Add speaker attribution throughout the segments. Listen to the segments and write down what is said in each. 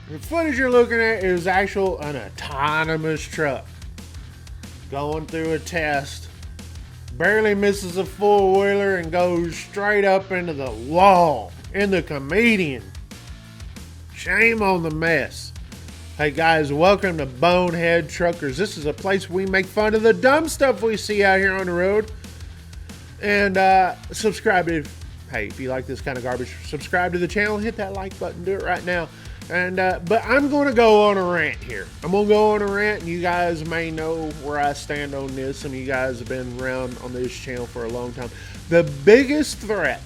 Speaker 1: The footage you're looking at is an autonomous truck going through a test, barely misses a four-wheeler and goes straight up into the wall, in the comedian. Shame on the mess. Hey guys, welcome to Bonehead Truckers. This is a place we make fun of the dumb stuff we see out here on the road. And subscribe if you like this kind of garbage, subscribe to the channel, hit that like button, do it right now. And but I'm going to go on a rant here. I'm going to go on a rant, and you guys may know where I stand on this. Some of you guys have been around on this channel for a long time. The biggest threat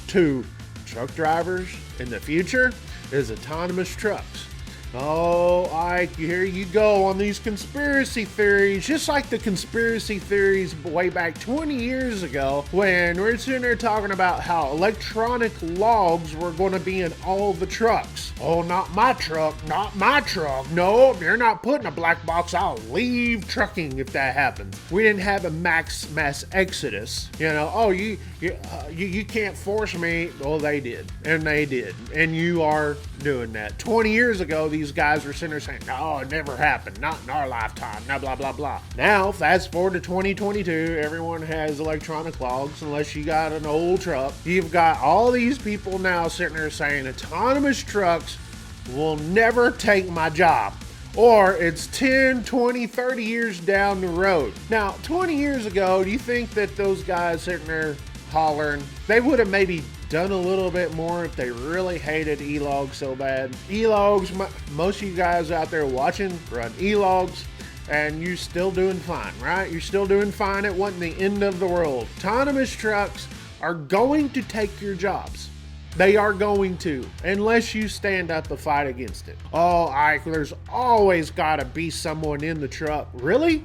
Speaker 1: to truck drivers in the future is autonomous trucks. Oh, Ike, here you go on these conspiracy theories, just like the conspiracy theories way back 20 years ago when we're sitting there talking about how electronic logs were going to be in all the trucks. Oh, not my truck, not my truck. No, you're not putting a black box. I'll leave trucking if that happens. We didn't have a mass exodus. You know, oh, you can't force me. Well, they did, and they did, and you are doing that. 20 years ago, these guys were sitting there saying, "Oh, it never happened, not in our lifetime." Blah blah blah blah. Now, fast forward to 2022, everyone has electronic logs, unless you got an old truck. You've got all these people now sitting there saying autonomous trucks will never take my job. Or it's 10, 20, 30 years down the road. Now, 20 years ago, do you think that those guys sitting there hollering, they would have maybe done a little bit more if they really hated E-logs so bad? E-logs, most of you guys out there watching run E-logs, and you're still doing fine, right? You're still doing fine. It wasn't the end of the world. Autonomous trucks are going to take your jobs. They are going to, unless you stand up and fight against it. Oh, Ike, there's always got to be someone in the truck. Really?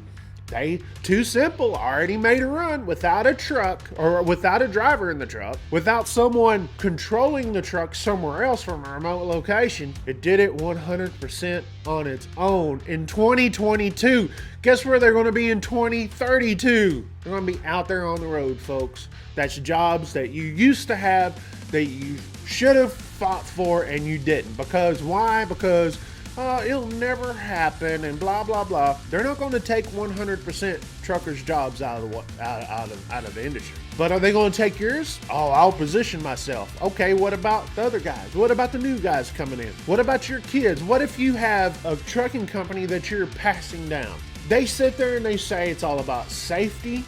Speaker 1: Too simple, already made a run without a truck, or without a driver in the truck, without someone controlling the truck somewhere else from a remote location. It did it 100% on its own in 2022. Guess where they're going to be in 2032? They're going to be out there on the road, folks. That's jobs that you used to have that you should have fought for and you didn't. Because why? Because it'll never happen and blah blah blah. They're not going to take 100% truckers' jobs out of the industry. But are they going to take yours? Oh, I'll position myself. Okay, what about the other guys? What about the new guys coming in? What about your kids? What if you have a trucking company that you're passing down? They sit there and they say it's all about safety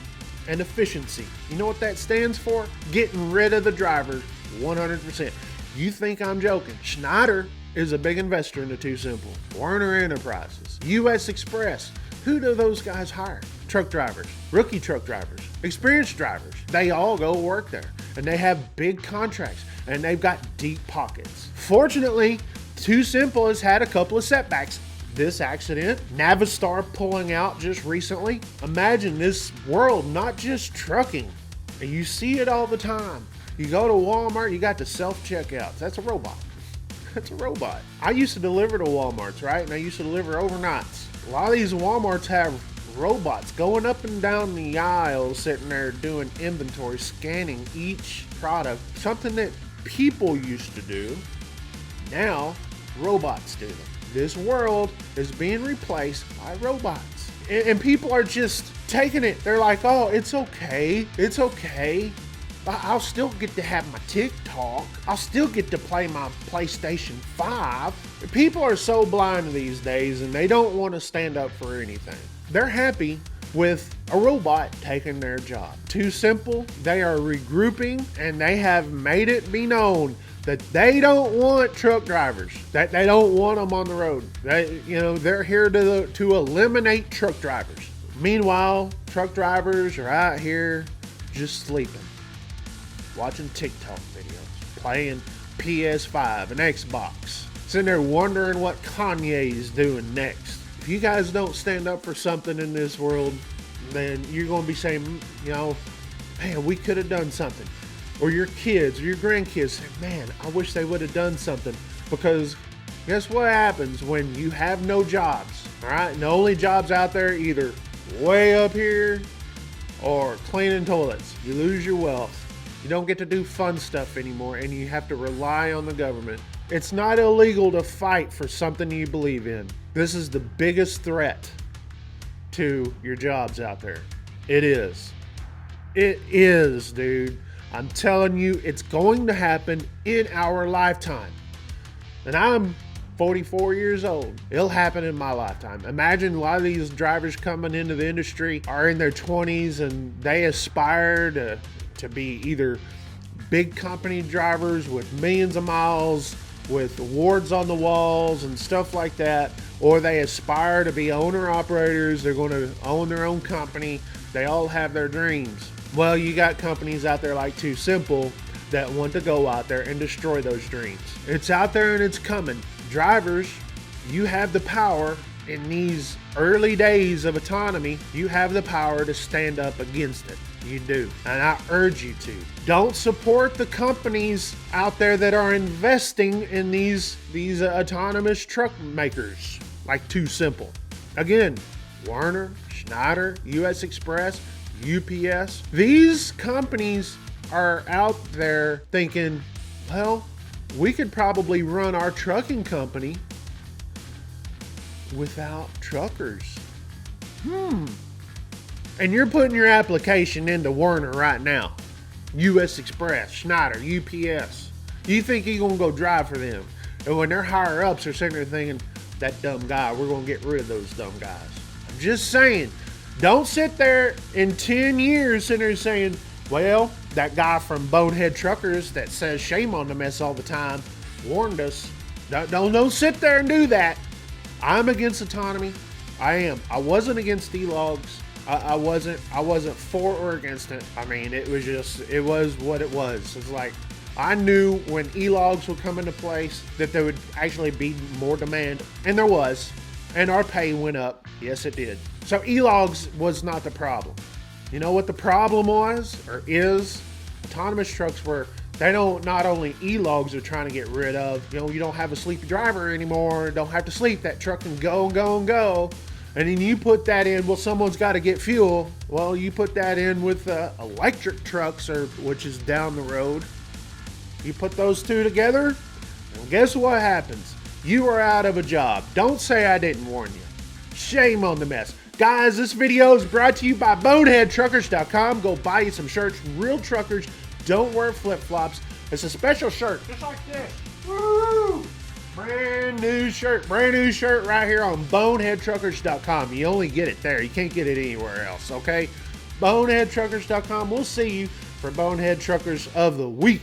Speaker 1: and efficiency. You know what that stands for? Getting rid of the driver 100%. You think I'm joking? Schneider is a big investor into Too Simple. Werner Enterprises, EOS Express. Who do those guys hire? Truck drivers, rookie truck drivers, experienced drivers. They all go work there, and they have big contracts, and they've got deep pockets. Fortunately, Too Simple has had a couple of setbacks. This accident, Navistar pulling out just recently. Imagine this world, not just trucking. And you see it all the time. You go to Walmart, you got the self-checkouts. That's a robot. That's a robot. I used to deliver to Walmarts, right? And I used to deliver overnights. A lot of these Walmarts have robots going up and down the aisles, sitting there doing inventory, scanning each product. Something that people used to do, now robots do them. This world is being replaced by robots. And people are just taking it. They're like, oh, it's okay. It's okay. I'll still get to have my TikTok. I'll still get to play my PlayStation 5. People are so blind these days, and they don't want to stand up for anything. They're happy with a robot taking their job. Too Simple, they are regrouping, and they have made it be known that they don't want truck drivers, that they don't want them on the road. They're here to eliminate truck drivers. Meanwhile, truck drivers are out here just sleeping, watching TikTok videos, playing PS5 and Xbox, sitting there wondering what Kanye is doing next. If you guys don't stand up for something in this world, then you're going to be saying, man, we could have done something. Or your kids or your grandkids say, man, I wish they would have done something. Because guess what happens when you have no jobs? All right, and the only jobs out there either way up here or cleaning toilets. You lose your wealth. You don't get to do fun stuff anymore, and you have to rely on the government. It's not illegal to fight for something you believe in. This is the biggest threat to your jobs out there. It is. It is, dude. I'm telling you, it's going to happen in our lifetime. And I'm 44 years old. It'll happen in my lifetime. Imagine a lot of these drivers coming into the industry are in their 20s and they aspire to be either big company drivers with millions of miles, with awards on the walls and stuff like that, or they aspire to be owner-operators. They're going to own their own company. They all have their dreams. Well, you got companies out there like Too Simple that want to go out there and destroy those dreams. It's out there and it's coming. Drivers, you have the power in these early days of autonomy. You have the power to stand up against it. You do. And I urge you to. Don't support the companies out there that are investing in these autonomous truck makers like Too Simple. Again, Werner, Schneider, EOS Express, UPS. These companies are out there thinking, well, we could probably run our trucking company without truckers. And you're putting your application into Werner right now. EOS Express, Schneider, UPS. You think you're going to go drive for them. And when their higher ups are sitting there thinking, that dumb guy, we're going to get rid of those dumb guys. I'm just saying, don't sit there in 10 years sitting there saying, well, that guy from Bonehead Truckers that says shame on the mess all the time warned us. Don't sit there and do that. I'm against autonomy. I am. I wasn't against e-logs. I wasn't for or against it. I mean, it was what it was. It's like, I knew when e-logs would come into place that there would actually be more demand, and there was, and our pay went up. Yes, it did. So e-logs was not the problem. You know what the problem was, or is? Autonomous trucks were, not only e-logs are trying to get rid of, you don't have a sleepy driver anymore, don't have to sleep, that truck can go and go and go. And then you put that in, well, someone's got to get fuel. Well, you put that in with electric trucks, which is down the road. You put those two together, well, guess what happens? You are out of a job. Don't say I didn't warn you. Shame on the mess. Guys, this video is brought to you by BoneheadTruckers.com. Go buy you some shirts. Real truckers don't wear flip-flops. It's a special shirt, just like this. Woo! Brand new shirt right here on BoneheadTruckers.com. You only get it there. You can't get it anywhere else, okay? BoneheadTruckers.com. We'll see you for Bonehead Truckers of the Week.